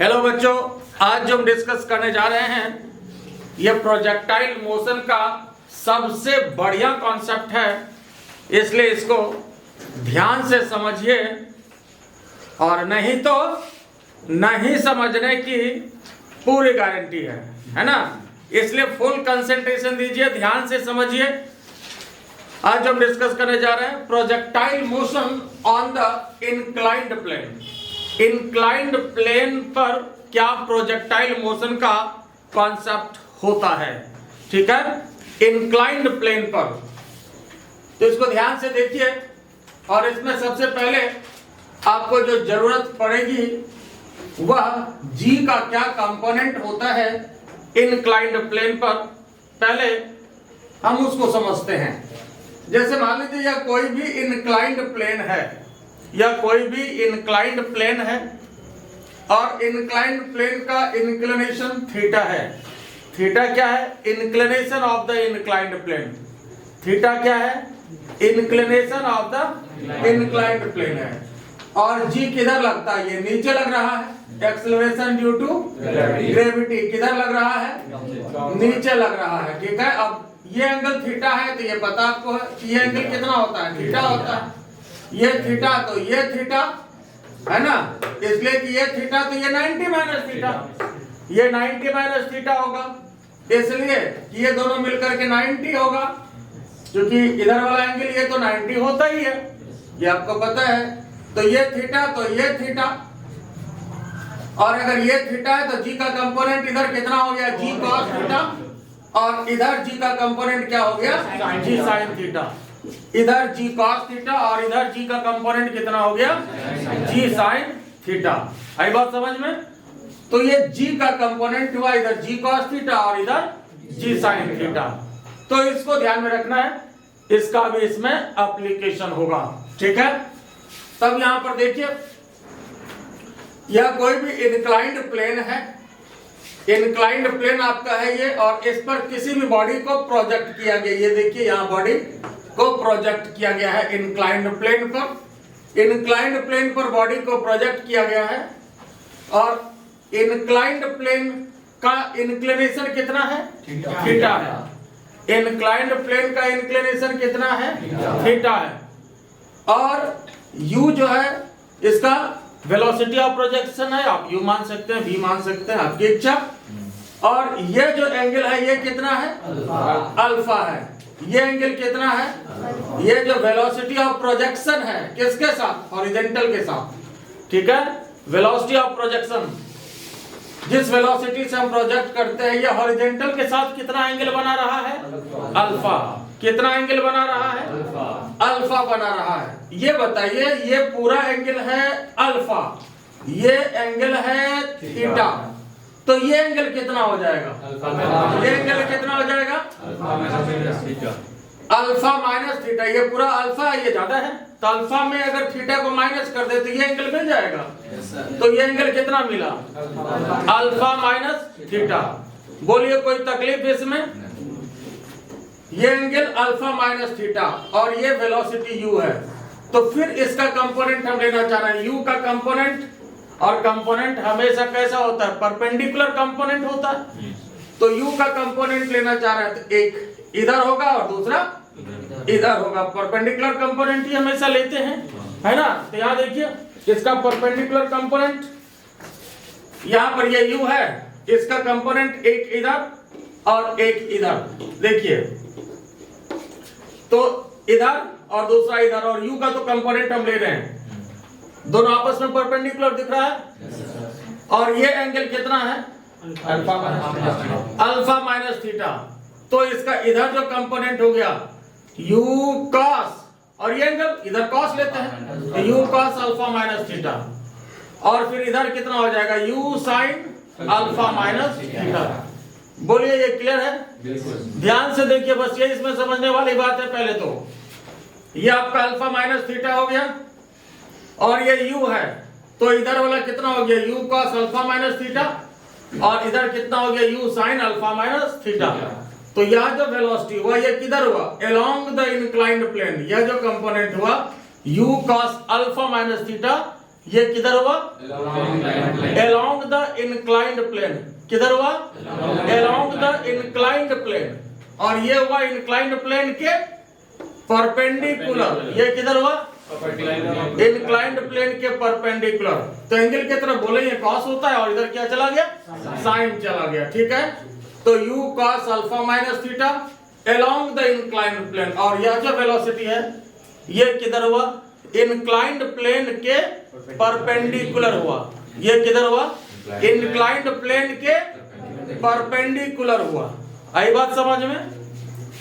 Hello बच्चों, आज जो हम डिस्कस करने जा रहे हैं यह प्रोजेक्टाइल मोशन का सबसे बढ़िया कॉन्सेप्ट है, इसलिए इसको ध्यान से समझिए और नहीं तो नहीं समझने की पूरी गारंटी है ना। इसलिए फुल कंसंट्रेशन दीजिए, ध्यान से समझिए। आज हम डिस्कस करने जा रहे हैं projectile motion on the inclined plane. Inclined plane पर क्या प्रोजेक्टाइल मोशन का कॉन्सेप्ट होता है, ठीक है, इंक्लाइंड प्लेन पर। तो इसको ध्यान से देखिए और इसमें सबसे पहले आपको जो जरूरत पड़ेगी वह जी का क्या कंपोनेंट होता है इंक्लाइंड प्लेन पर, पहले हम उसको समझते हैं। जैसे मान लीजिए यह कोई भी इंक्लाइंड प्लेन है, यह कोई भी इंक्लाइंड प्लेन है और इंक्लाइंड प्लेन का इंक्लिनेशन थीटा है। थीटा क्या है? Inclination of the inclined plane. Theta क्या है? Inclination of the inclined plane है। और जी किधर लगता है? ये नीचे लग रहा है। एक्सेलरेशन ड्यू टू ग्रेविटी किधर लग रहा है? नीचे लग रहा है, ठीक है। अब ये एंगल थीटा है तो ये पता आपको है कि ये एंगल कितना होता है? थीटा होता है। ये थीटा तो ये थीटा है ना, इसलिए कि ये थीटा तो ये 90 माइनस थीटा, ये 90 माइनस थीटा होगा, इसलिए कि ये दोनों मिलकर के 90 होगा। क्योंकि इधर वाला एंगल ये तो 90 होता ही है, ये आपको पता है। तो ये थीटा तो ये थीटा, और अगर ये थीटा है तो जी का कंपोनेंट इधर कितना हो गया? जी कॉस थीटा, और इधर जी का कंपोनेंट क्या हो गया? जी साइन थीटा। इधर जी कॉस थीटा और इधर जी का कंपोनेंट कितना हो गया? जी साइन थीटा। आई बात समझ में? तो ये जी का कंपोनेंट हुआ इधर जी कॉस थीटा और इधर जी साइन थीटा। तो इसको ध्यान में रखना है, इसका भी इसमें एप्लीकेशन होगा, ठीक है। तब यहां पर देखिए, यह कोई भी इंक्लाइंड प्लेन है, इंक्लाइंड प्लेन आपका है ये, और इस पर किसी भी बॉडी को प्रोजेक्ट किया गया। ये देखिए यहां बॉडी को प्रोजेक्ट किया गया है इंक्लाइंड प्लेन पर। इंक्लाइंड प्लेन पर बॉडी को प्रोजेक्ट किया गया है और इंक्लाइंड प्लेन का इंक्लिनेशन कितना है? थीटा है। इंक्लाइंड प्लेन का इंक्लिनेशन कितना है? थीटा है। और u जो है इसका वेलोसिटी ऑफ प्रोजेक्शन है, आप u मान सकते हैं, v मान सकते हैं, आपकी इच्छा। और ये जो एंगल है ये कितना है? अल्फा है। ये एंगल कितना है? ये जो वेलोसिटी ऑफ प्रोजेक्शन है किसके साथ? हॉरिजॉन्टल के साथ, ठीक है। वेलोसिटी ऑफ प्रोजेक्शन, जिस वेलोसिटी से हम प्रोजेक्ट करते हैं, ये हॉरिजॉन्टल के साथ कितना एंगल बना रहा है? अल्फा। कितना एंगल बना रहा है? अल्फा बना रहा है। ये बताइए, ये पूरा एंगल है अल्फा, ये एंगल है थीटा, तो ये एंगल कितना हो जाएगा? ये एंगल कितना हो जाएगा? Alpha minus theta. ये पूरा अल्फा है, ये ज्यादा है, तो अल्फा में अगर थीटा को माइनस कर दे तो ये एंगल मिल जाएगा। तो ये एंगल कितना मिला? Alpha minus theta. बोलिए कोई तकलीफ इसमें? ये एंगल अल्फा माइनस थीटा और ये वेलोसिटी u है। तो फिर इसका कंपोनेंट हम लेना चाह रहे हैं, u का कंपोनेंट। और कंपोनेंट हमेशा कैसा होता है? परपेंडिकुलर कंपोनेंट होता है। तो u का कंपोनेंट लेना चाह रहे हैं तो एक इधर होगा और दूसरा इधर होगा। परपेंडिकुलर कंपोनेंट ही हमेशा लेते हैं, है ना। तो यहाँ देखिए, इसका परपेंडिकुलर कंपोनेंट यहाँ पर ये u है, इसका कंपोनेंट एक इधर और एक इधर। देखिए, तो इधर और दूसरा इधर, और u का तो कंपोनेंट हम ले रहे हैं, दोनों आपस में परपेंडिकुलर दिख रहा है। और ये एंगल कितना है? Alpha minus theta. तो इसका इधर जो कंपोनेंट हो गया u cos, और ये एंगल इधर cos लेते हैं तो u cos alpha minus theta. और फिर इधर कितना हो जाएगा? u sin alpha minus theta. बोलिए ये क्लियर है? ध्यान से देखिए, बस ये इसमें समझने वाली बात है। पहले तो ये आपका अल्फा माइनस थीटा हो गया और ये u है, तो इधर वाला कितना हो गया? u cos alpha minus theta, और इधर कितना हो गया? u sin alpha minus theta. तो यह जो वेलोसिटी हुआ ये किधर हुआ? Along the inclined plane. यह जो कंपोनेंट हुआ u cos alpha minus theta, ये किधर हुआ? Along the inclined plane. किधर हुआ? Along the inclined plane. और ये हुआ इंक्लाइंड प्लेन के परपेंडिकुलर। ये किधर हुआ? इंक्लाइंड प्लेन के परपेंडिकुलर। तो एंगल की तरफ बोलेंगे कॉस होता है, और इधर क्या चला गया? साइन चला गया। ठीक है, तो u cos alpha minus theta along the inclined plane. और यह जो वेलोसिटी है ये किधर हुआ? इंक्लाइंड प्लेन के परपेंडिकुलर हुआ। ये किधर हुआ? इंक्लाइंड प्लेन के परपेंडिकुलर हुआ। आई बात समझ में?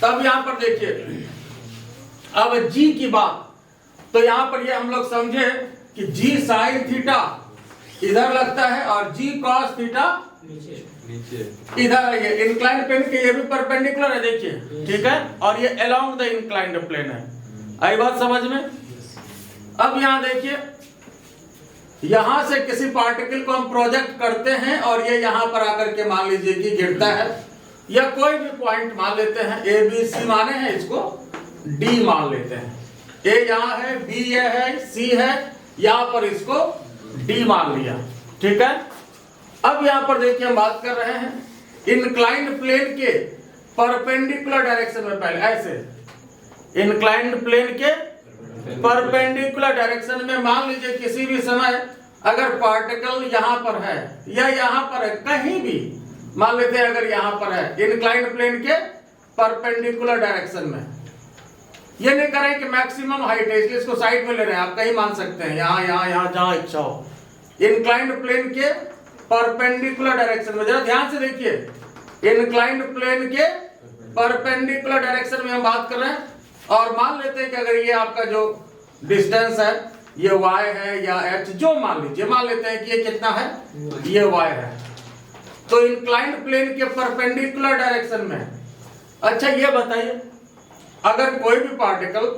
तब यहां पर देखिए, अब g की बात, तो यहां पर ये हम लोग समझे कि g साइन थीटा इधर लगता है और g cos थीटा नीचे इधर है। ये इंक्लाइंड प्लेन के ये भी परपेंडिकुलर है, देखिए। ठीक है, और ये अलोंग द इंक्लाइंड प्लेन है। आई बात समझ में? अब यहां देखिए, यहां से किसी पार्टिकल को हम प्रोजेक्ट करते हैं और ये यहां पर आकर के मान लीजिए कि गिरता है, या कोई भी पॉइंट मान लेते हैं, ए बी सी माने हैं, इसको डी मान लेते हैं। ए यहां है, बी ये है, सी है, यहां पर इसको डी मान लिया। ठीक है, अब यहां पर देखिए हम बात कर रहे हैं इंक्लाइंड प्लेन के परपेंडिकुलर डायरेक्शन में। पहले ऐसे इंक्लाइंड प्लेन के परपेंडिकुलर डायरेक्शन में मान लीजिए किसी भी समय अगर पार्टिकल यहां पर है या यहां पर है, कहीं भी मान लेते हैं, अगर यहां पर है इंक्लाइंड प्लेन के परपेंडिकुलर डायरेक्शन में, ये नहीं करें कि मैक्सिमम हाइट है इसलिए इसको साइड में ले रहे हैं, आप कहीं मान सकते हैं, यहां यहां यहां जहां इच्छा हो। इंक्लाइंड प्लेन के परपेंडिकुलर डायरेक्शन में, जरा ध्यान से देखिए, इंक्लाइंड प्लेन के परपेंडिकुलर डायरेक्शन में हम बात कर रहे हैं। और मान लेते हैं कि अगर ये आपका जो डिस्टेंस है ये y है या h, जो मान लीजिए, मान लेते हैं कि ये कितना है, ये y है। तो इंक्लाइंड प्लेन के परपेंडिकुलर डायरेक्शन में, अच्छा ये बताइए, अगर कोई भी पार्टिकल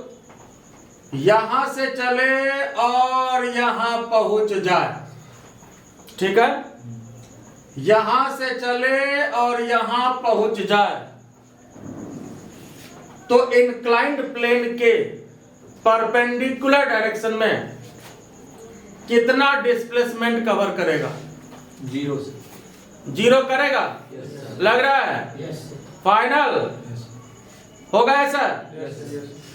यहां से चले और यहां पहुंच जाए, ठीक है, यहां से चले और यहां पहुंच जाए, तो इंक्लाइंड प्लेन के परपेंडिकुलर डायरेक्शन में कितना डिस्प्लेसमेंट कवर करेगा? जीरो करेगा। लग रहा है? फाइनल होगा ऐसा?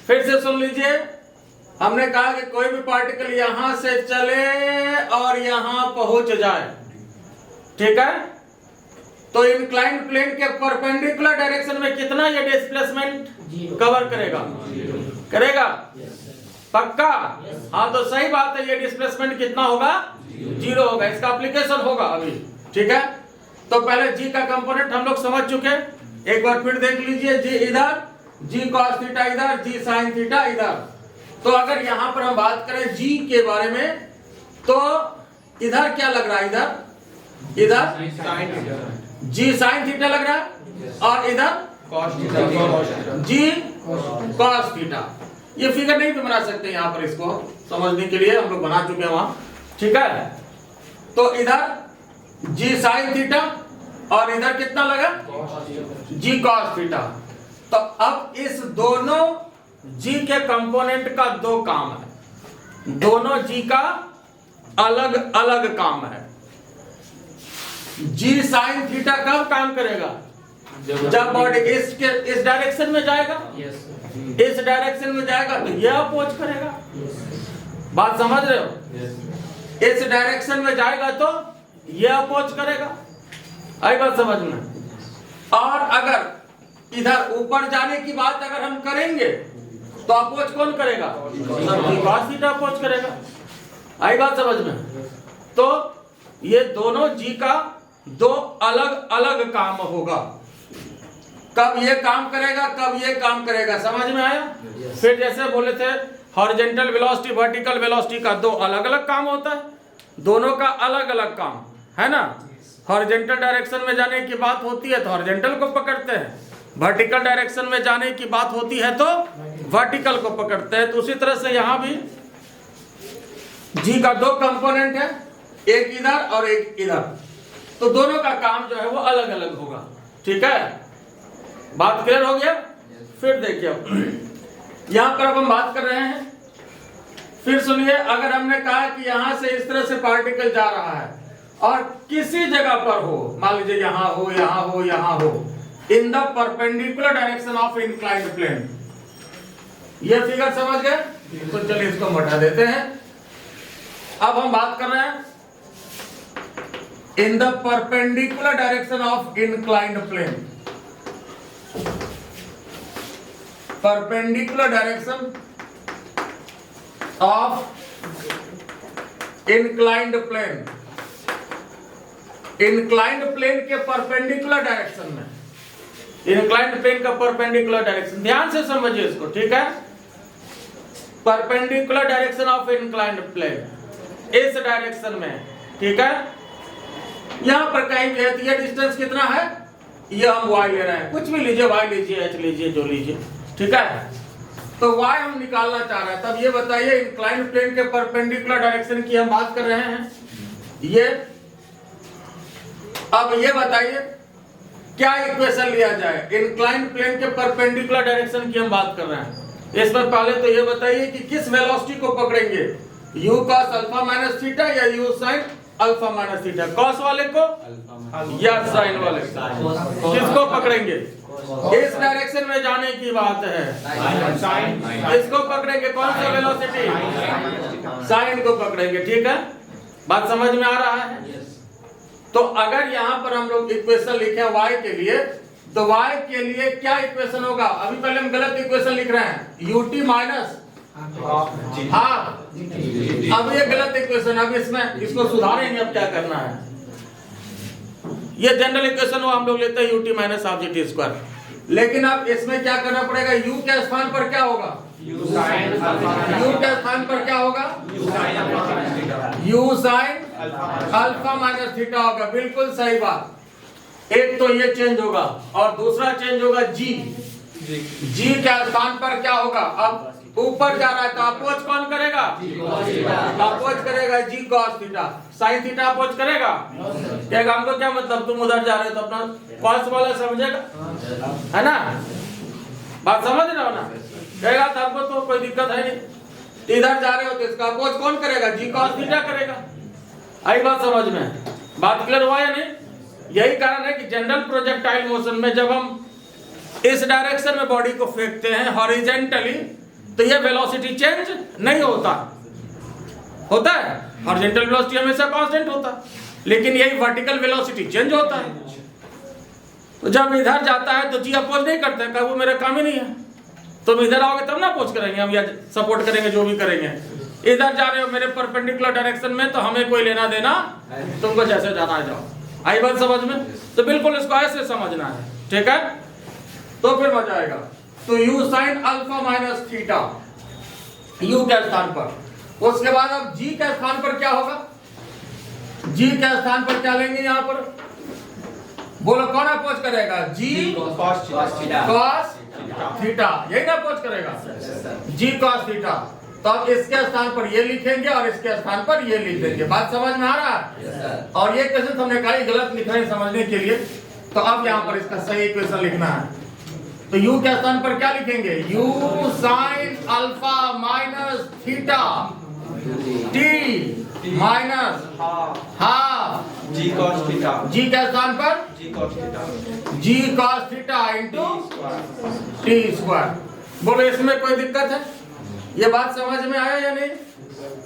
फिर से सुन लीजिए, हमने कहा कि कोई भी पार्टिकल यहां से चले और यहां पहुंच जाए, ठीक है, तो इंक्लाइंड प्लेन के परपेंडिकुलर डायरेक्शन में कितना ये डिस्प्लेसमेंट कवर करेगा? करेगा? पक्का? हाँ, तो सही बात है, ये डिस्प्लेसमेंट कितना होगा? जीरो होगा। इसका एप्लीकेशन होगा अभी। ठीक है, तो पहले जी का कंपोनेंट हम लोग समझ चुके, एक बार फिर देख लीजिए, जी इधर, जी कॉस थीटा इधर, जी साइन थीटा इधर। तो अगर यहां पर हम बात करें जी के बारे में, तो इधर क्या लग रहा है? इधर जी साइन थीटा लग रहा है, और इधर जी कॉस थीटा। ये फिगर नहीं भी बना सकते यहां पर, इसको समझने के लिए हम लोग बना चुके हैं वहां। ठीक है, तो इधर जी साइन थीटा और इधर कितना लगा? जी कॉस थीटा। तो अब इस दोनों जी के कंपोनेंट का दो काम है, दोनों जी का अलग अलग काम है। जी साइन थीटा कब काम करेगा? जब बॉडी इस डायरेक्शन में जाएगा, इस डायरेक्शन में जाएगा तो ये अपोज करेगा। बात समझ रहे हो? इस डायरेक्शन में जाएगा तो ये अपोज करेगा। आई बात समझ में? और अगर इधर ऊपर जाने की बात अगर हम करेंगे तो अपोज कौन करेगा? कॉस थीटा अपोज करेगा। आई बात समझ में? तो ये दोनों जी का दो अलग अलग काम होगा। कब ये काम करेगा, कब ये काम करेगा, समझ में आया? फिर जैसे बोले थे हॉरिजॉन्टल वेलोसिटी, वर्टिकल वेलोसिटी का दो अलग अलग काम होता है, दोनों का अलग अलग काम है ना। हॉरिजॉन्टल डायरेक्शन में जाने की बात होती है तो हॉरिजॉन्टल को पकड़ते हैं, वर्टिकल डायरेक्शन में जाने की बात होती है तो वर्टिकल को पकड़ते हैं। तो उसी तरह से यहाँ भी जी का दो कंपोनेंट है, एक इधर और एक इधर, तो दोनों का काम जो है वो अलग अलग होगा। ठीक है, बात क्लियर हो गया? फिर देखिए यहां पर अब हम बात कर रहे हैं, फिर सुनिए, अगर हमने कहा कि यहां से इस तरह से पार्टिकल जा रहा है और किसी जगह पर हो, मान लीजिए यहां हो, यहां हो, यहां हो, in the perpendicular direction of inclined plane. ये फिगर समझ गए? तो चलिए इसको मिटा देते हैं। अब हम बात कर रहे हैं in the perpendicular direction of inclined plane. Perpendicular direction of inclined plane. Inclined plane के परपेंडिकुलर डायरेक्शन में, इंक्लाइंड प्लेन का परपेंडिकुलर डायरेक्शन, ध्यान से समझिए इसको, ठीक है? Perpendicular direction of inclined plane, इस डायरेक्शन में, ठीक है? यहां पर कहीं भी है तो ये डिस्टेंस कितना है, ये हम y ले रहे हैं, कुछ भी लीजिए, y लीजिए, h लीजिए, जो लीजिए, ठीक है? तो y हम निकालना चाह रहे हैं। तब ये बताइए इंक्लाइंड प्लेन के परपेंडिकुलर डायरेक्शन की हम बात कर रहे हैं, ये। अब ये बताइए क्या इक्वेशन लिया जाए? इंक्लाइंड प्लेन के परपेंडिकुलर डायरेक्शन की हम बात कर रहे हैं। इसमें पहले तो ये बताइए कि किस वेलोसिटी को पकड़ेंगे, u cos alpha minus theta या u sin alpha minus theta? Cos वाले को या साइन वाले को? किसको पकड़ेंगे? इस डायरेक्शन में जाने की बात है, इसको पकड़ेंगे। कौन सा वेलोसिटी? साइन को पकड़ेंगे, ठीक है? बात समझ में आ रहा है? तो अगर यहाँ पर हम लोग इक्वेशन लिखे y के लिए, तो y के लिए क्या इक्वेशन होगा? अभी पहले हम गलत इक्वेशन लिख रहे हैं, ut माइनस हाफ। अब ये गलत इक्वेशन, अब इसमें इसको सुधारेंगे। अब क्या करना है, ये जनरल इक्वेशन वो हम लोग लेते हैं ut minus half G T square, लेकिन अब इसमें क्या करना पड़ेगा? u के स्थान पर क्या होगा? u के स्थान पर क्या होगा? u sin alpha minus theta होगा। बिल्कुल सही बात। एक तो ये चेंज होगा और दूसरा चेंज होगा g के स्थान पर क्या होगा? अब ऊपर जा रहा है तो अपोज कौन करेगा? अपोज करेगा g cos theta. sin theta oppose करेगा? कहेगा हमको क्या मतलब, तुम उधर जा रहे हो तो अपना cos वाला समझेगा, है ना? बात समझ रहे हो ना? कहेगा तो आपको तो कोई दिक्कत है नहीं, इधर जा रहे हो तो इसका अपोज कौन करेगा? g cos थीटा करेगा। आई बात समझ में? बात क्लियर हुआ या नहीं? यही कारण है कि जनरल प्रोजेक्टाइल मोशन में जब हम इस डायरेक्शन में बॉडी को फेंकते हैं हॉरिजॉन्टली, तो ये वेलोसिटी चेंज नहीं होता है। हॉरिजॉन्टल वेलोसिटी हमेशा कांस्टेंट होता है, लेकिन यही वर्टिकल वेलोसिटी चेंज होता है। तो जब इधर जाता है तो जी अपोज नहीं करते, कभी वो मेरा काम ही नहीं है। तुम इधर आओगे तब ना अपोज करेंगे हम, या सपोर्ट करेंगे, जो भी करेंगे। इधर जा रहे हो मेरे परपेंडिकुलर डायरेक्शन में, तो हमें कोई लेना देना, तुमको जैसे जाना है जाओ। आई बात समझ में? तो बिल्कुल इसको ऐसे समझना है, ठीक है? तो फिर मजा आएगा। तो u sin alpha minus theta u के स्थान पर, उसके बाद अब g के स्थान पर क्या होगा? g के स्थान पर क्या लेंगे? यहाँ पर बोलो कौन अपोज करेगा? g cos थीटा, यही ना अपोज करेगा? g cos theta. तो अब इसके स्थान पर ये लिखेंगे और इसके स्थान पर ये लिख देंगे। बात समझ में आ रहा है? और ये क्वेश्चन हमने कहा गलत लिख रहे हैं समझने के लिए, तो अब यहाँ पर इसका सही इक्वेशन लिखना है। तो u के स्थान पर क्या लिखेंगे? u sin alpha minus theta t minus half g cos theta, g के स्थान पर g cos theta, g cos theta into t square. बोलो इसमें कोई दिक्कत है? ये बात समझ में आया या नहीं?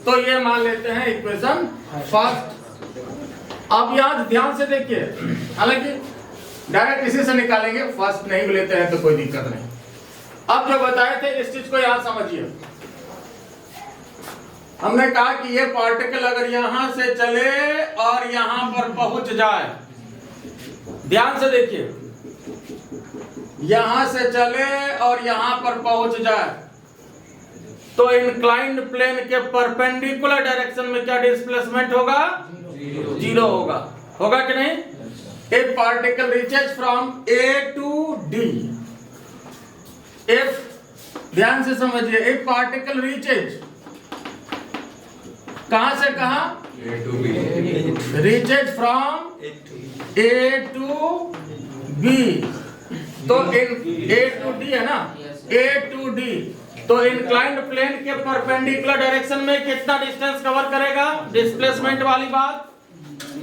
तो ये मान लेते हैं इक्वेशन फर्स्ट। अब याद ध्यान से देखिए, हालांकि डायरेक्ट इसी से निकालेंगे, फर्स्ट नहीं भी लेते हैं तो कोई दिक्कत नहीं। अब जो बताए थे इस चीज को यहां समझिए। हमने कहा कि ये पार्टिकल अगर यहां से चले और यहां पर पहुंच जाए, ध्यान से देखिए, यहां से चले और यहां पर पहुंच जाए, तो इंक्लाइंड प्लेन के परपेंडिकुलर डायरेक्शन में क्या डिस्प्लेसमेंट होगा? जीरो होगा। होगा कि नहीं? A particle reaches from A to D. If, ध्यान से समझिए, A particle reaches कहां से कहां? A to B, reaches from A to B. तो A to D है ना? A to D, तो इंक्लाइंड प्लेन के परपेंडिकुलर डायरेक्शन में कितना डिस्टेंस कवर करेगा? डिस्प्लेसमेंट वाली बात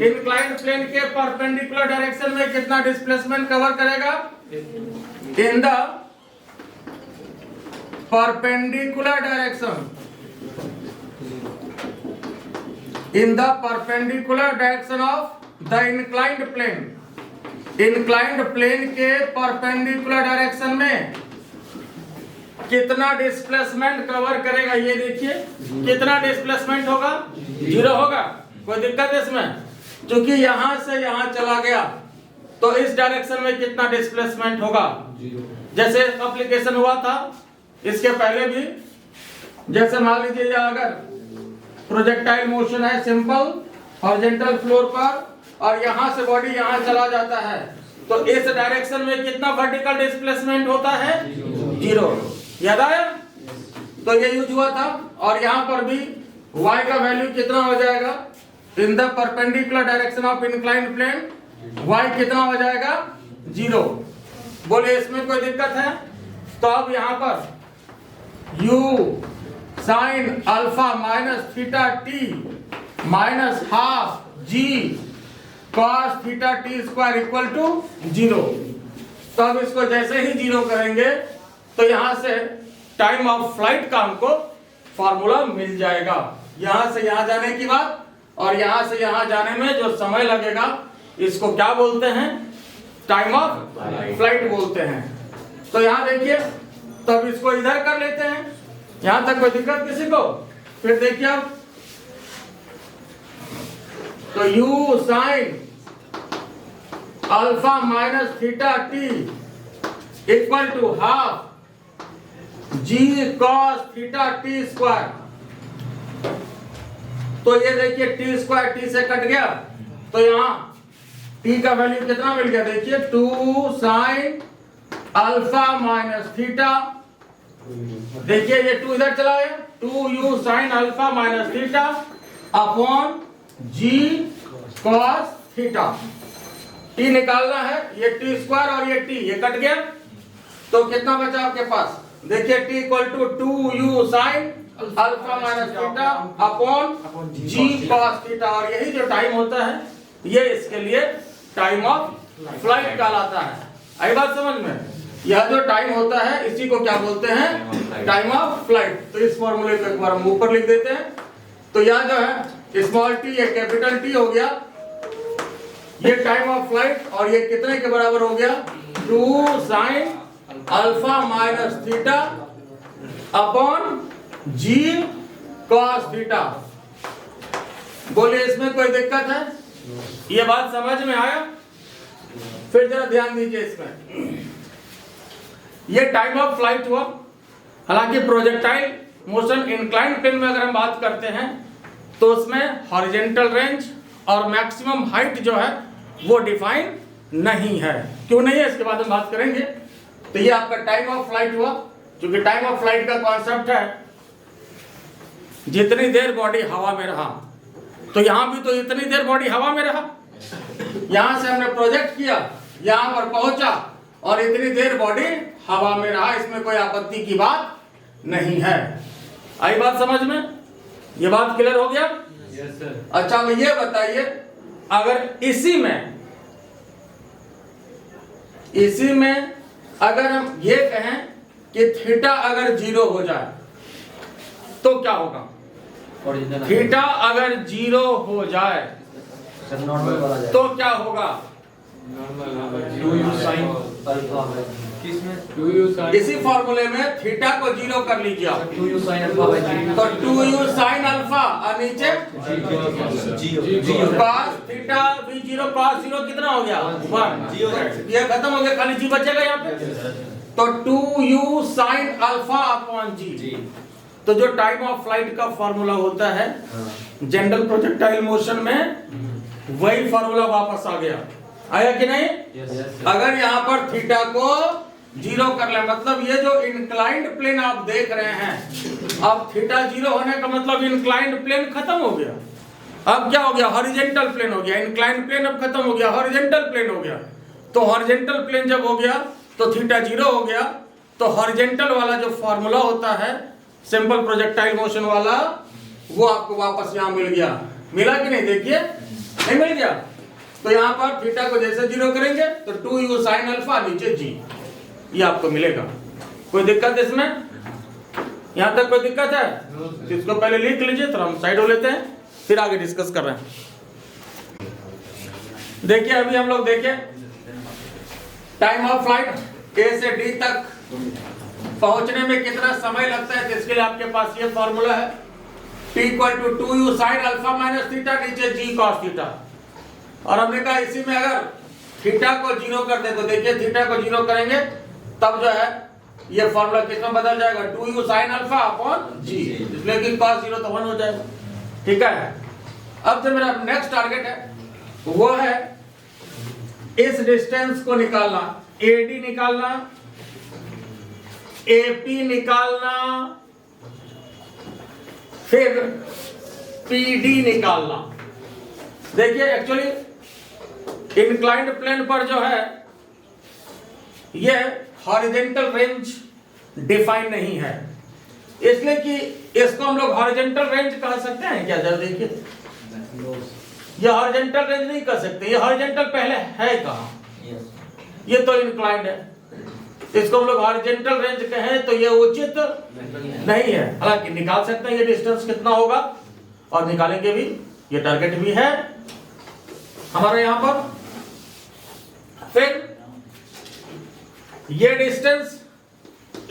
इंक्लाइंड प्लेन के परपेंडिकुलर डायरेक्शन में कितना डिस्प्लेसमेंट कवर करेगा? In the perpendicular direction, in the perpendicular direction of the inclined plane. Inclined plane के परपेंडिकुलर डायरेक्शन में कितना डिस्प्लेसमेंट कवर करेगा? ये देखिए कितना डिस्प्लेसमेंट होगा? 0 होगा। कोई दिक्कत है इसमें? क्योंकि यहां से यहां चला गया तो इस डायरेक्शन में कितना डिस्प्लेसमेंट होगा? जैसे एप्लीकेशन हुआ था इसके पहले भी, जैसे मान लीजिए अगर प्रोजेक्टाइल मोशन है सिंपल हॉरिजॉन्टल फ्लोर पर और यहां से बॉडी यहां चला जाता है तो इस डायरेक्शन में कितना वर्टिकल डिस्प्लेसमेंट होता है? 0। याद आया? तो ये यूज हुआ था। और यहां पर भी y का वैल्यू कितना हो जाएगा? In the perpendicular direction of inclined plane y कितना हो जाएगा? 0। बोले इसमें कोई दिक्कत है? तो अब यहां पर u sine alpha minus theta t minus half g cos theta t square equal to 0। तो अब इसको जैसे ही 0 करेंगे तो यहां से टाइम ऑफ फ्लाइट का हमको फार्मूला मिल जाएगा। यहां से यहां जाने की बात और यहां से यहां जाने में जो समय लगेगा इसको क्या बोलते हैं? टाइम ऑफ फ्लाइट बोलते हैं। तो यहां देखिए, तब इसको इधर कर लेते हैं। यहां तक कोई दिक्कत किसी को? फिर देखिए अब तो u sine alpha minus theta t equal to half g cos theta t square. तो ये देखिए t स्क्वायर t से कट गया तो यहाँ t का वैल्यू कितना मिल गया? देखिए 2 साइन अल्फा माइनस थीटा, देखिए ये 2 इधर चला गया, 2u sine alpha minus theta upon g cos theta. t निकालना है, ये t स्क्वायर और ये t ये कट गया तो कितना बचा आपके पास? देखिए t equal to 2u sine alpha minus theta upon g cos theta. और यही जो टाइम होता है ये इसके लिए टाइम ऑफ फ्लाइट कहलाता है। आई बात समझ में? यह जो टाइम होता है इसी को क्या बोलते हैं? Time of flight. तो इस फॉर्मूले को एक बार हम ऊपर लिख देते हैं। तो यह जो है स्मॉल टी ये कैपिटल टी हो गया, ये टाइम ऑफ फ्लाइट और ये कितने के बराबर हो गया? 2 sign alpha minus theta upon g cos theta. बोलिए इसमें कोई दिक्कत है? ये बात समझ में आया? फिर जरा ध्यान दीजिए इसमें, ये टाइम ऑफ फ्लाइट हुआ। हालांकि प्रोजेक्टाइल मोशन इंक्लाइंड प्लेन में अगर हम बात करते हैं तो उसमें हॉरिजॉन्टल रेंज और मैक्सिमम हाइट जो है वो डिफाइन नहीं है। क्यों नहीं है इसके बाद हम बात करेंगे। तो ये आपका टाइम ऑफ फ्लाइट हुआ। क्योंकि टाइम ऑफ फ्लाइट का कॉन्सेप्ट है जितनी देर बॉडी हवा में रहा, तो यहां भी तो इतनी देर बॉडी हवा में रहा। यहां से हमने प्रोजेक्ट किया, यहां पर पहुंचा और इतनी देर बॉडी हवा में रहा, इसमें कोई आपत्ति की बात नहीं है। आई बात समझ में? ये बात क्लियर हो गया? Yes sir. अच्छा अब ये बताइए, अगर इसी में अगर हम ये कहें कि थीटा अगर 0 हो जाए तो क्या होगा? थीटा अगर 0 हो जाए तो क्या होगा? 2u sin अल्फा है। किसमें? 2u sin, इसी फॉर्मूले में थीटा को 0 कर लीजिए आप। 2u sin alpha by g। तो 2u sin अल्फा और नीचे cos थीटा भी 0 cos 0 कितना हो गया? 1। ये खत्म हो गया, खाली g बचेगा यहाँ पे। तो 2u sin alpha upon g। तो जो टाइम ऑफ फ्लाइट का फॉर्मूला होता है जनरल प्रोजेक्टाइल मोशन में, वही फॉर्मूला वापस आ गया। आया कि नहीं? अगर यहाँ पर थीटा को 0 कर ले, मतलब ये जो इंक्लाइंड प्लेन आप देख रहे हैं, अब थीटा 0 होने का मतलब इंक्लाइंड प्लेन खत्म हो गया। अब क्या हो गया? हॉरिजॉन्टल प्लेन हो गया। इंक्लाइंड प्लेन अब खत्म हो गया, हॉरिजॉन्टल प्लेन हो गया। तो हॉरिजॉन्टल प्लेन जब हो गया तो थीटा 0 हो गया। तो हॉरिजॉन्टल वाला जो फॉर्मूला होता है सिंपल प्रोजेक्टाइल मोशन वाला, वो आपको वापस यहाँ मिल गया। मिला कि नहीं? देखिए नहीं मिल गया? तो यहाँ पर थीटा को जैसे 0 करेंगे तो 2u sin अल्फा नीचे g, ये आपको मिलेगा। कोई दिक्कत इसमें? यहाँ तक कोई दिक्कत है? तो इसको पहले लिख लीजिए, तो हम साइड हो लेते हैं, फिर आगे डिस्कस कर रहे हैं। देखिए अभी हम लोग देखें टाइम ऑफ फ्लाइट ए से डी तक पहुंचने में कितना समय लगता है, तो इसके लिए आपके पास ये फॉर्मूला है, t = 2u sin alpha minus theta नीचे g cos थीटा। और हमने कहा इसी में अगर थीटा को 0 कर दे तो देखिए थीटा को 0 करेंगे तब जो है ये फॉर्मूला किसमें बदल जाएगा, 2u sin alpha upon g, इसलिए कि cos 0 तो 1 हो जाएगा। ठीक है, अब जो मेरा नेक्स्ट टारगेट है वो है इस डिस्टेंस को निकालना, AD निकालना, AP निकालना, फिर PD निकालना। देखिए एक्चुअली इंक्लाइंड प्लेन पर जो है ये हॉरिजॉन्टल रेंज डिफाइन नहीं है, इसलिए कि इसको हम लोग हॉरिजॉन्टल रेंज कह सकते हैं क्या? जरा देखिए, ये हॉरिजॉन्टल रेंज नहीं कह सकते, ये हॉरिजॉन्टल पहले है कहाँ? ये तो इंक्लाइंड है, इसको हम लोग हॉरिजॉन्टल रेंज कहें तो ये उचित नहीं है। हालांकि निकाल सकते हैं ये डिस्टेंस कितना होगा, और निकालेंगे भी, ये टारगेट भी है हमारे यहाँ पर। फिर ये डिस्टेंस,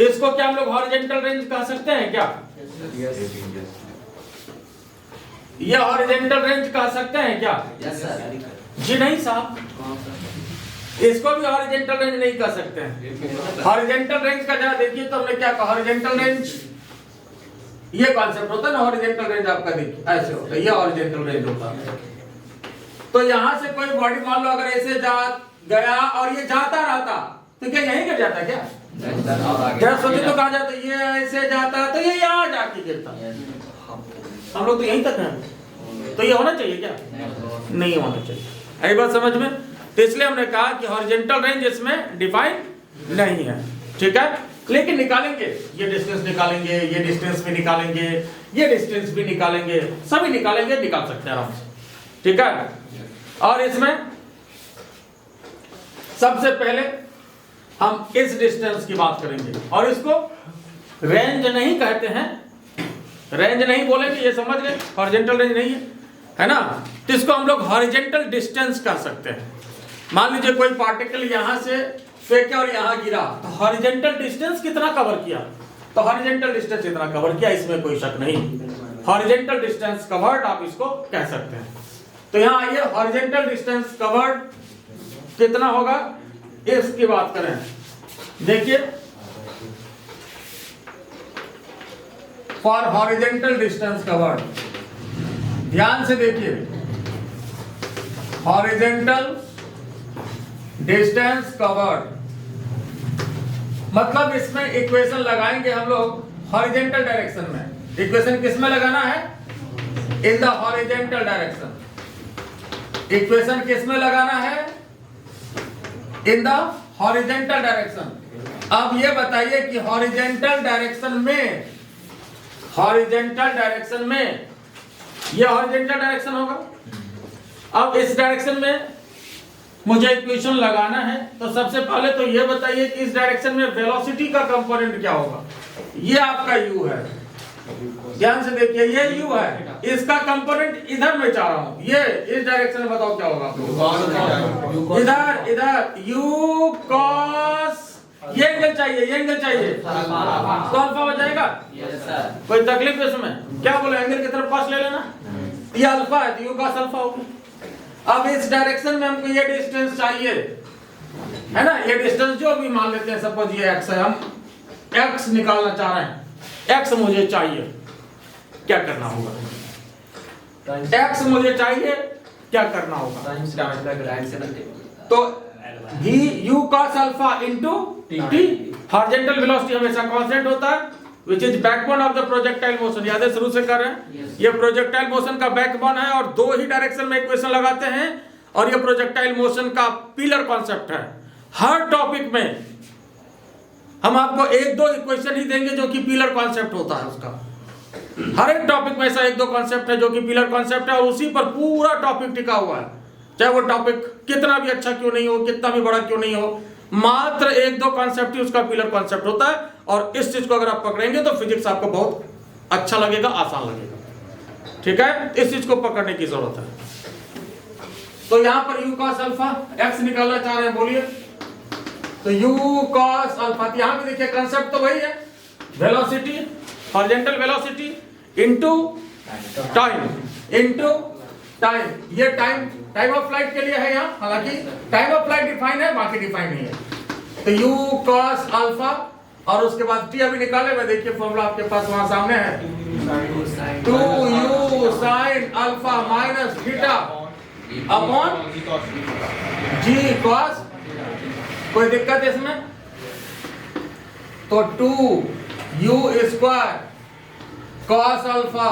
इसको क्या हम लोग हॉरिजॉन्टल रेंज कह सकते हैं क्या? ये हॉरिजॉन्टल रेंज कह सकते हैं क्या? जी नहीं साहब, इसको भी हॉरिजॉन्टल रेंज नहीं कह सकते हैं। हॉरिजॉन्टल रेंज का जरा देखिए तो हमने क्या कहा, हॉरिजॉन्टल रेंज ये कॉन्सेप्ट होता है ना, हॉरिजॉन्टल रेंज आपका देखिए ऐसे होता है, ये हॉरिजॉन्टल रेंज होता है। तो यहां से कोई बॉडी मान लो अगर ऐसे जा गया और ये जाता रहता तो क्या यहीं गिर जाता क्या? जरा सोचिए तो कहा जाता ये ऐसे जाता तो ये यहाँ जाके गिरता। हम लोग तो यहीं तक हैं, तो ये होना चाहिए क्या? नहीं होना चाहिए। आई बात समझ में? तो इसलिए हमने कहा कि हॉरिजॉन्टल रेंज इसमें डिफाइन नहीं है। ठीक है, लेकिन निकालेंगे, ये डिस्टेंस निकालेंगे, ये डिस्टेंस भी निकालेंगे, ये डिस्टेंस भी निकालेंगे, सभी निकालेंगे, निकाल सकते हैं आराम से। ठीक है, और इसमें सबसे पहले हम इस डिस्टेंस की बात करेंगे, और इसको रेंज नहीं कहते हैं, रेंज नहीं बोलेंगे, ये समझ गए, हॉरिजॉन्टल रेंज नहीं है ना। तो इसको हम लोग हॉरिजॉन्टल डिस्टेंस कह सकते हैं। मान लीजिए कोई पार्टिकल यहां से फेंके और यहां गिरा, तो हॉरिजॉन्टल डिस्टेंस कितना कवर किया? तो हॉरिजॉन्टल डिस्टेंस इतना कवर किया, इसमें कोई शक नहीं, हॉरिजॉन्टल डिस्टेंस कवर्ड आप इसको कह सकते हैं। तो यहां आइए, हॉरिजॉन्टल डिस्टेंस कवर्ड कितना होगा इसकी बात करें। देखिए फॉर हॉरिजॉन्टल डिस्टेंस कवर्ड, ध्यान से देखिए, हॉरिजॉन्टल डिस्टेंस कवर्ड मतलब इसमें इक्वेशन लगाएंगे हम लोग हॉरिजॉन्टल डायरेक्शन में। इक्वेशन किस में लगाना है? In the horizontal direction. Equation किस में लगाना है? In the horizontal direction. अब ये बताइए कि हॉरिजॉन्टल डायरेक्शन में, हॉरिजॉन्टल डायरेक्शन में ये हॉरिजॉन्टल डायरेक्शन होगा। अब इस डायरेक्शन में मुझे इक्वेशन लगाना है, तो सबसे पहले तो ये बताइए कि इस डायरेक्शन में वेलोसिटी का कंपोनेंट क्या होगा। ये आपका u है, ध्यान से देखिए, ये u है, इसका कंपोनेंट इधर मैं चाह रहा हूं, ये इस डायरेक्शन में बताओ क्या होगा। इधर इधर u cos, ये एंगल चाहिए, ये एंगल चाहिए, तो अल्फा हो जाएगा। कोई तकलीफ इसमें? क्या बोले, एंगल की तरफ cos ले लेना, ये अल्फा है तो u cos अल्फा होगा। अब इस डायरेक्शन में हमको ये डिस्टेंस चाहिए, है ना, ये डिस्टेंस जो भी मान लेते हैं, सपोज ये x है, हम x निकालना चाह रहे हैं, x मुझे चाहिए, क्या करना होगा? x मुझे चाहिए, क्या करना होगा? तो v u cos alpha into t, horizontal velocity हमेशा कांस्टेंट होता है, which is backbone of the projectile motion। याद है, शुरू से कर रहे हैं, ये प्रोजेक्टाइल मोशन का बैकबोन है, और दो ही डायरेक्शन में इक्वेशन लगाते हैं, और ये प्रोजेक्टाइल मोशन का पिलर कॉन्सेप्ट है। हर टॉपिक में हम आपको एक दो इक्वेशन ही देंगे जो कि पिलर कॉन्सेप्ट होता है उसका। हर एक टॉपिक में ऐसा एक दो कॉन्सेप्ट है जो कि पिलर कॉन्सेप्ट है और उसी पर पूरा टॉपिक टिका हुआ है, चाहे वो टॉपिक कितना भी अच्छा क्यों नहीं हो, कितना भी बड़ा क्यों नहीं हो, मात्र एक दो कॉन्सेप्ट ही उसका पिलर कॉन्सेप्ट होता है। और इस चीज को अगर आप पकड़ेंगे तो फिजिक्स आपको बहुत अच्छा लगेगा, आसान लगेगा। ठीक है, इस चीज को पकड़ने की जरूरत है। तो यहां पर u cos अल्फा x निकालना चाह रहे हैं, बोलिए। तो u cos अल्फा, यहां पे देखिए कंसेप्ट तो वही है, velocity, horizontal velocity into time. ये टाइम ऑफ फ्लाइट के लिए है यहाँ, हालांकि टाइम ऑफ फ्लाइट डिफाइन है, बाकी डिफाइन नहीं है। तो u cos अल्फा और उसके बाद t अभी निकाले हुए, देखिए फॉर्मूला आपके पास वहां सामने है, 2u sin alpha minus theta upon g cos। कोई दिक्कत है इसमें? तो 2u स्क्वायर cos अल्फा,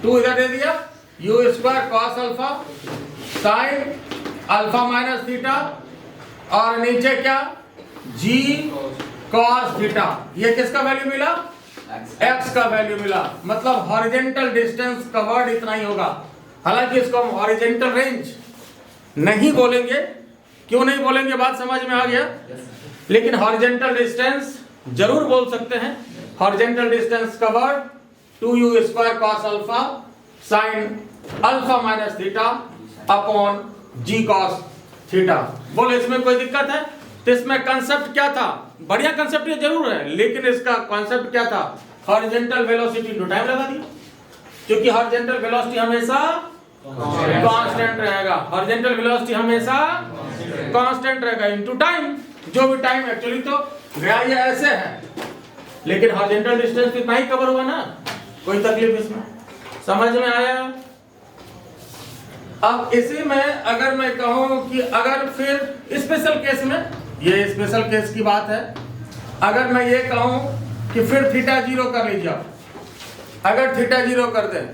2 इधर दे दिया, u square cos alpha sin alpha minus theta और नीचे क्या, g cos थीटा। ये किसका वैल्यू मिला? x का वैल्यू मिला। मतलब हॉरिजॉन्टल डिस्टेंस कवर्ड इतना ही होगा। हालांकि इसको हम हॉरिजॉन्टल रेंज नहीं बोलेंगे, क्यों नहीं बोलेंगे बात समझ में आ गया, लेकिन हॉरिजॉन्टल डिस्टेंस जरूर बोल सकते हैं। Horizontal distance covered 2u square cos alpha sin alpha minus theta upon g cos theta. बोले इसमें कोई दिक्कत है? तो इसमें कंसेप्ट क्या था? बढ़िया कंसेप्ट ये जरूर है, लेकिन इसका कंसेप्ट क्या था? हॉरिजॉन्टल वेलोसिटी इनटू टाइम लगा दिया, क्योंकि हॉरिजॉन्टल वेलोसिटी हमेशा कांस्टेंट रहेगा। हॉरिजॉन्टल वेलोसिटी हमेशा कांस्टेंट रहेगा इनटू टाइम, जो भी टाइम एक्चुअली तो गया ये ऐसे है, लेकिन हॉरिजॉन्टल डिस्टेंस इतना ही कवर हुआ ना, कोई तकलीफ इसमें? समझ में आया? अब इसी में अगर मैं कहूं कि अगर फिर स्पेशल केस में, ये स्पेशल केस की बात है, अगर मैं ये कहूं कि फिर थीटा 0 कर लीजिए आप, अगर थीटा 0 कर दें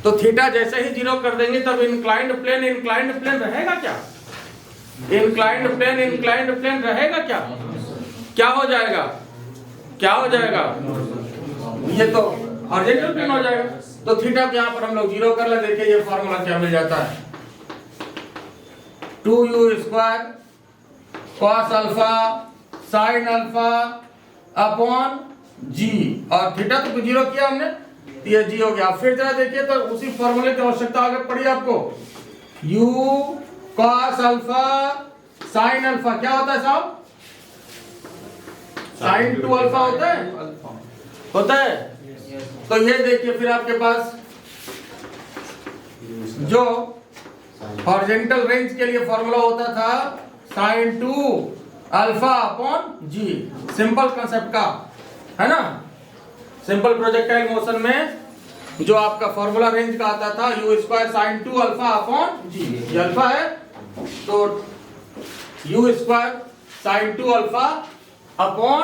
तो थीटा जैसे ही 0 कर देंगे तब इंक्लाइंड प्लेन रहेगा क्या? इंक्लाइंड प्लेन रहेगा क्या? क्या हो जाएगा? क्या हो जाएगा? ये तो हॉरिजॉन्टल प्लेन हो जाएगा। तो थीटा को यहां पर हम लोग 0 कर ले। देखिए ये फार्मूला क्या मिल जाता है, 2u square cos alpha sin alpha upon g, और थीटा तो 0 किया हमने, ये g हो गया। फिर जरा देखिए तो उसी फार्मूले की आवश्यकता आगे पड़ी आपको, u cos alpha sin alpha क्या होता है साहब? sin 2 अल्फा होता है। तो ये देखिए फिर आपके पास जो हॉरिजॉन्टल रेंज के लिए फॉर्मूला होता था sin 2 alpha upon g, simple concept का है ना। सिंपल प्रोजेक्टाइल मोशन में जो आपका फॉर्मूला रेंज का आता था, u square sin 2 alpha upon g, ये अल्फा है, तो u square sin 2 alpha upon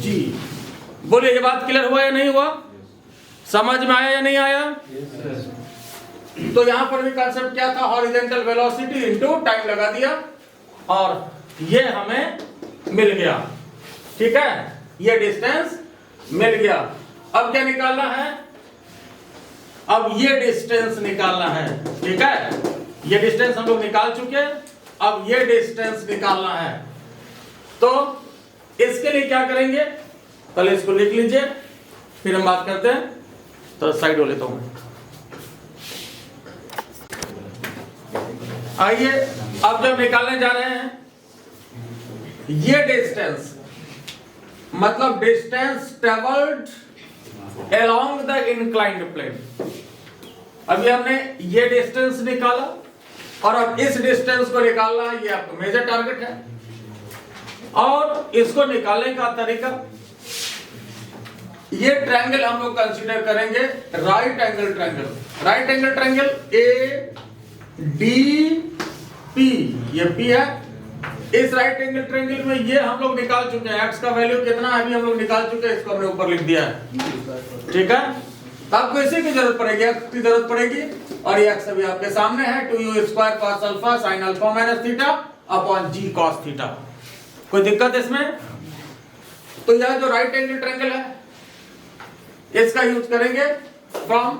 g। बोलिए ये बात क्लियर हुआ या नहीं हुआ? समझ में आया या नहीं आया? तो यहां पर भी कांसेप्ट क्या था, हॉरिजॉन्टल वेलोसिटी इनटू टाइम लगा दिया और ये हमें मिल गया। ठीक है, ये डिस्टेंस मिल गया। अब क्या निकालना है? अब ये डिस्टेंस निकालना है। ठीक है, ये डिस्टेंस हम लोग निकाल चुके हैं, अब ये डिस्टेंस निकालना है। तो इसके लिए क्या करेंगे, पहले इसको लिख लीजिए, फिर हम बात करते हैं। तो साइड हो लेता हूं। आइए अब जब निकालने जा रहे हैं, ये डिस्टेंस मतलब distance travelled along the inclined plane. अभी हमने ये डिस्टेंस निकाला और अब इस डिस्टेंस को निकालना है, ये आपका मेजर टारगेट है। और इसको निकालने का तरीका, ये ट्रायंगल हम लोग कंसीडर करेंगे right angle triangle. Right angle triangle A D P, ये पी है। इस राइट एंगल ट्रायंगल में ये हम लोग निकाल चुके हैं, x का वैल्यू कितना है अभी हम लोग निकाल चुके हैं, इसको हमने ऊपर लिख दिया है। ठीक है, आपको इसी की जरूरत पड़ेगी, x की जरूरत पड़ेगी, और ये x अभी आपके सामने है, 2u square cos alpha sin alpha minus theta upon g cos theta. कोई दिक्कत इसमें? तो यह जो राइट एंगल ट्रायंगल है, इसका यूज करेंगे फ्रॉम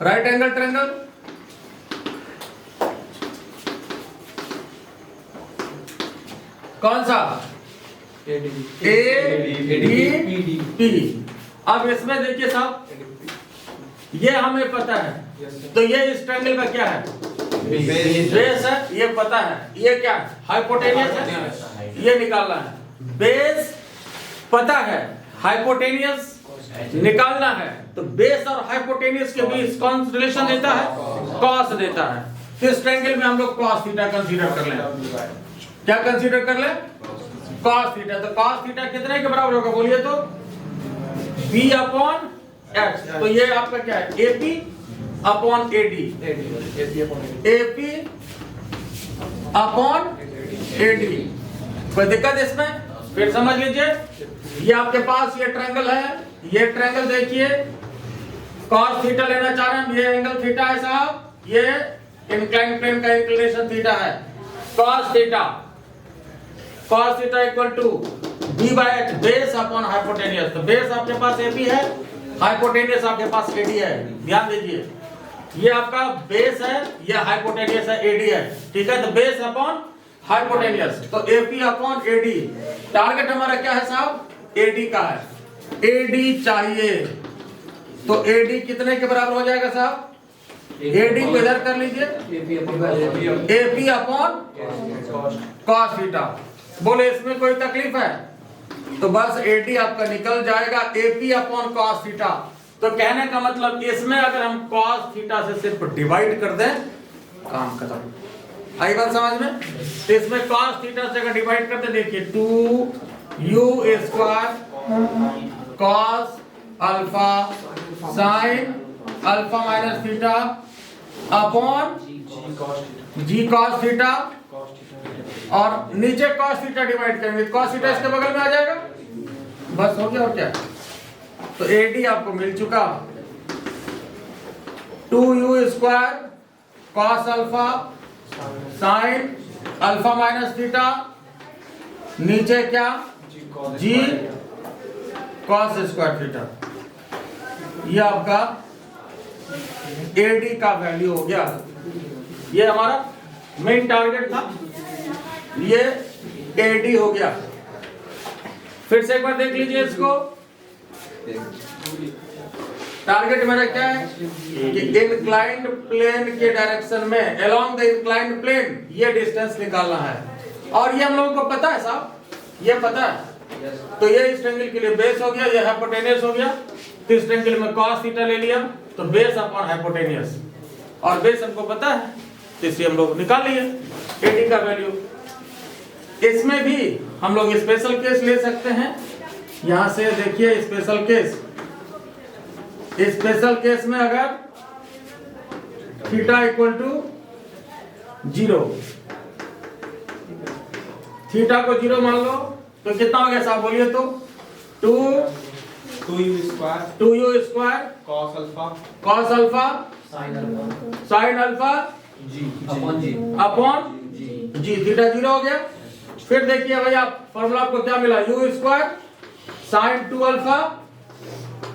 राइट एंगल ट्रायंगल, कौन सा ADP। अब इसमें देखिए साहब, ये हमें पता है, तो ये इस ट्रायंगल का क्या है, बेस है, ये पता है। ये क्या है, हाइपोटेनियस है, ये निकालना है। बेस पता है, हाइपोटेनियस निकालना है। तो बेस और हाइपोटेनियस के बीच कौन रिलेशन देता है, कॉस देता है। तो इस ट्रायंगल में हम लोग कॉस थीटा कंसीडर कर लें। क्या कंसीडर कर लें, कॉस थीटा। तो कॉस थीटा कितने के बराबर होगा बोलिए तो, B अपॉन X। तो ये आपका क्या है, AP upon AD, AP upon AD। कोई दिक्कत इसमें, फिर समझ लीजिए। ये आपके पास ये ट्रायंगल है, ये ट्रायंगल देखिए, कॉस थीटा लेना चाह रहे हैं, ये एंगल थीटा है साहब, ये इंक्लाइन प्लेन का इंक्लिनेशन थीटा है। Cos theta equal to B/H, base upon hypotenuse. तो बेस आपके पास AP है, हाइपोटेनियस आपके पास AD है। ध्यान दीजिए, ये आपका बेस है, ये हाइपोटेनियस है, AD है, ठीक है। तो बेस अपॉन हाइपोटेनियस, तो AP अपॉन AD। टारगेट हमारा क्या है साहब, AD का है, AD चाहिए। तो AD कितने के बराबर हो जाएगा साहब, AD को इधर कर लीजिए, AP अपॉन कॉस थीटा। बोले इसमें कोई तकलीफ है, तो बस AD आपका निकल जाएगा, AP अपॉन कॉस थीटा। तो कहने का मतलब इसमें अगर हम कॉस थीटा से सिर्फ डिवाइड कर दें, काम खत्म। आई बात समझ में। तो इसमें कॉस थीटा से अगर डिवाइड करते, देखिए 2u² cos alpha sine alpha minus theta upon G cos theta, और नीचे कॉस थीटा डिवाइड करेंगे, कॉस थीटा इसके बगल में आ जाएगा, बस हो गया। और क्या, तो AD आपको मिल चुका, 2u² cos alpha sine alpha minus theta, नीचे क्या, जी कॉस स्क्वायर थीटा। ये आपका AD का वैल्यू हो गया। ये हमारा मेन टारगेट था, ये AD हो गया। फिर से एक बार देख लीजिए इसको, टारगेट मेरा क्या है कि इंक्लाइंड प्लेन के डायरेक्शन में अलोंग द इंक्लाइंड प्लेन ये डिस्टेंस निकालना है। और ये हम लोगों को पता है साहब, ये पता है। तो ये इस ट्रायंगल के लिए बेस हो गया, ये हाइपोटेनियस हो गया। तो इस ट्रायंगल में cos थीटा ले लिया, तो बेस अपॉन हाइपोटेनियस, और बेस हमको पता है, तो इसलिए हम लोग निकाल लिए AD का वैल्यू। इसमें भी हम लोग स्पेशल केस ले सकते हैं। यहां से देखिए स्पेशल केस, स्पेशल केस में अगर थीटा इक्वल टू 0, थीटा को 0 मान लो, तो कितना हो गया साहब बोलिए तो, 2u² cos alpha sine alpha upon G, theta 0 हो गया। फिर देखिए भैया फॉर्मूला आपको क्या मिला, u² साइन 2 अल्फा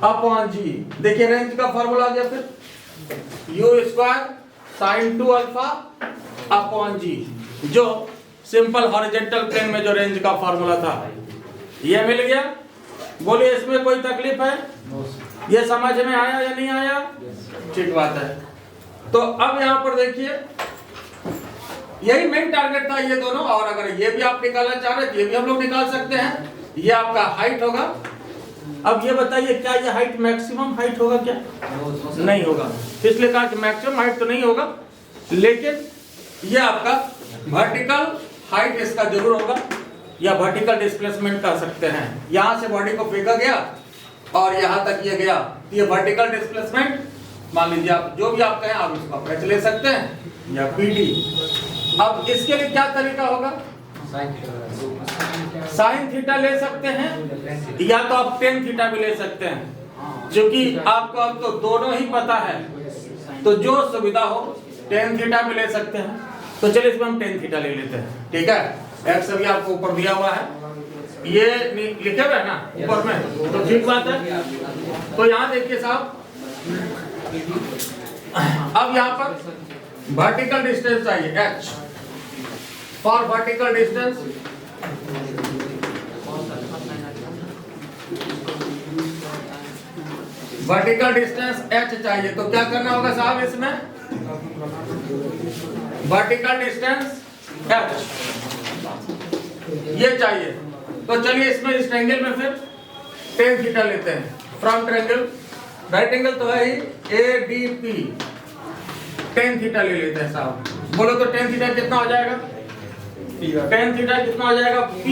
अपॉन जी। देखिए रेंज का फॉर्मूला आ गया, फिर u² साइन 2 अल्फा अपॉन जी, जो सिंपल हॉरिजॉन्टल प्लेन में जो रेंज का फॉर्मूला था, ये मिल गया। बोलिए इसमें कोई तकलीफ है, ये समझ में आया या नहीं आया, ठीक बात है। तो अब यहां पर देखिए, यही मेन टारगेट था ये दोनों। और अगर ये भी आप निकालना चाह रहे थे, ये भी हम लोग निकाल सकते हैं। ये आपका हाइट होगा। अब ये बताइए क्या ये हाइट मैक्सिमम हाइट होगा क्या, नहीं होगा। इसलिए कहा कि मैक्सिमम हाइट तो नहीं होगा, लेकिन ये आपका वर्टिकल हाइट इसका जरूर होगा, या वर्टिकल डिस्प्लेसमेंट कह सकते हैं। यहां से बॉडी को फेंका गया और यहां तक ये गया, ये वर्टिकल डिस्प्लेसमेंट मान लीजिए आप, जो भी आप कहें आप इसका पैच ले सकते हैं या PD। अब इसके लिए क्या तरीका होगा, साइन थीटा ले सकते हैं, या तो आप टेन थीटा भी ले सकते हैं। क्योंकि आपको अब तो दोनों ही पता है, तो जो सुविधा हो टेन थीटा भी ले सकते हैं। तो चलिए इसमें हम टेन थीटा ले लेते हैं, ठीक है। एक्स अभी आपको ऊपर दिया हुआ है, ये लिखे हुए है ना ऊपर में, तो ठीक बात है। तो यहाँ देखिए साहब, अब यहाँ पर वर्टिकल डिस्टेंस चाहिए h for vertical distance. Vertical distance h चाहिए, तो क्या करना होगा साहब इसमें, वर्टिकल डिस्टेंस h ये चाहिए। तो चलिए इसमें इस ट्रायंगल में फिर tan थीटा लेते हैं। फ्रॉम ट्रायंगल राइट एंगल तो है ही ADP, tan थीटा ले लेते हैं साहब। बोलो तो tan थीटा कितना हो जाएगा, tan थीटा कितना हो जाएगा, P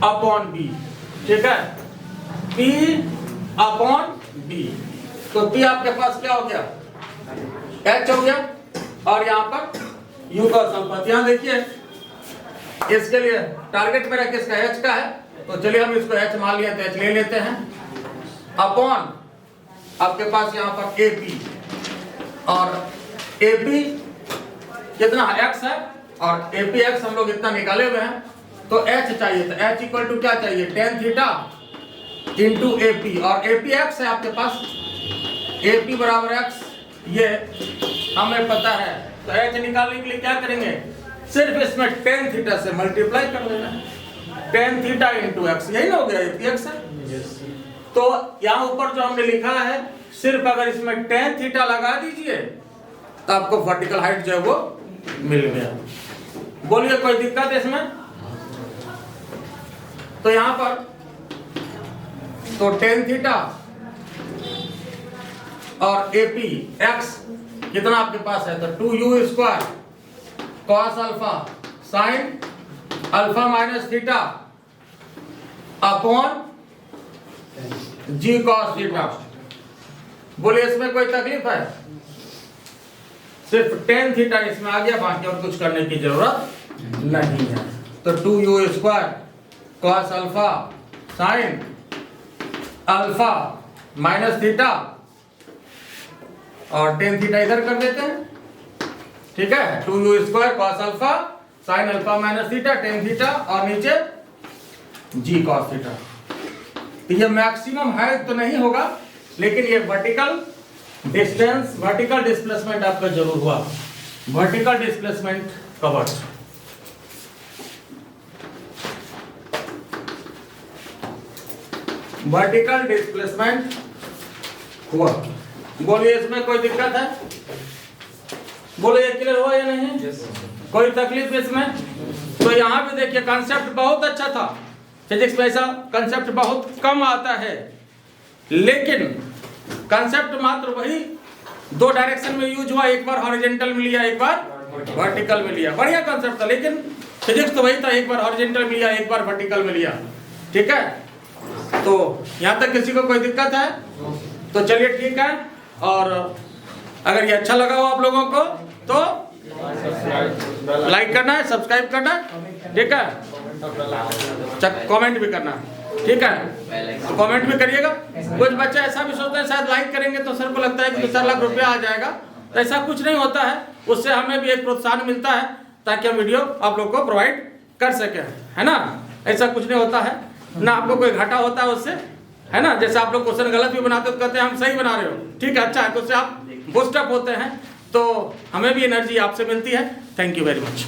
अपॉन B, ठीक है, P अपॉन B। तो P आपके पास क्या हो गया, H हो गया, और यहाँ पर U का संपत्ति। यहाँ देखिए इसके लिए टारगेट मेरा किसका, H का है, तो चलिए हम इसको H मान लिया, तो H ले लेते हैं, अपॉन आपके पास यहाँ पर AP, और AP कितना X है, और APX हम लोग इतना निकाले हुए हैं, तो H चाहिए, तो H इक्वल टू क्या चाहिए, tan थीटा इंटू AP, और APX है आपके पास, AP बराबर X, ये हमें पता है। तो H निकालने के लिए क्या करेंगे, सिर्फ इसमें tan थीटा से मल्टीप्लाई कर देना है, tan थीटा इंटू X, यही ना हो गया, APX है। तो यहाँ ऊपर जो हमने लिखा है, सिर्फ अगर इसमें tan थीटा लगा दीजिए तो आपको वर्टिकल हाइट जो है वो मिल गया। बोलिए कोई दिक्कत है इसमें, तो यहाँ पर तो tan थीटा और APX कितना आपके पास है, तो 2u square cos alpha sine alpha minus theta upon G cos theta. बोलिए इसमें कोई तकलीफ है, सिर्फ tan थीटा इसमें आ गया, बाकी और कुछ करने की जरूरत नहीं है। तो 2u square cos alpha sine alpha minus theta, और tan थीटा इधर कर देते हैं, ठीक है, 2u square cos alpha sine alpha minus theta tan theta, और नीचे G cos थीटा। तो ये मैक्सिमम हाइट तो नहीं होगा, लेकिन ये वर्टिकल डिस्टेंस, वर्टिकल डिस्प्लेसमेंट आपका जरूर हुआ, vertical displacement covered. Vertical displacement हुआ। बोलिए इसमें कोई दिक्कत है, बोलिए क्लियर हुआ या नहीं, कोई तकलीफ इसमें। तो यहाँ पे देखिए कंसेप्ट बहुत अच्छा था, फिजिक्स में ऐसा कंसेप्ट बहुत कम आता है, लेकिन कंसेप्ट मात्र वही दो डायरेक्शन में यूज हुआ, एक बार हॉरिजॉन्टल में लिया, एक बार वर्टिकल में लिया। बढ़िया कंसेप्ट था, लेकिन फिजिक्स तो वही था, एक बार हॉरिजॉन्टल में लिया, एक बार वर्टिकल में लिया, ठीक है। तो यहाँ तक किसी को कोई दिक्कत है, तो चलिए ठीक है। और अगर ये अच्छा लगा हो आप लोगों को तो लाइक करना है, सब्सक्राइब करना है, ठीक है, कमेंट भी करना है, ठीक है, तो कमेंट भी करिएगा। कुछ बच्चे ऐसा भी सोचते हैं शायद लाइक करेंगे तो सर को लगता है कि 4 लाख रुपया आ जाएगा, तो ऐसा कुछ नहीं होता है, उससे हमें भी एक प्रोत्साहन मिलता है ताकि हम वीडियो आप लोग को प्रोवाइड कर सके, है ना। ऐसा कुछ नहीं होता है ना, आपको कोई घाटा होता है उससे, है ना। जैसे आप लोग क्वेश्चन गलत भी बनाते हो तो कहते हैं हम सही बना रहे हो, ठीक है, अच्छा है, तो उससे आप बूस्ट अप होते हैं, तो हमें भी एनर्जी आपसे मिलती है। Thank you very much.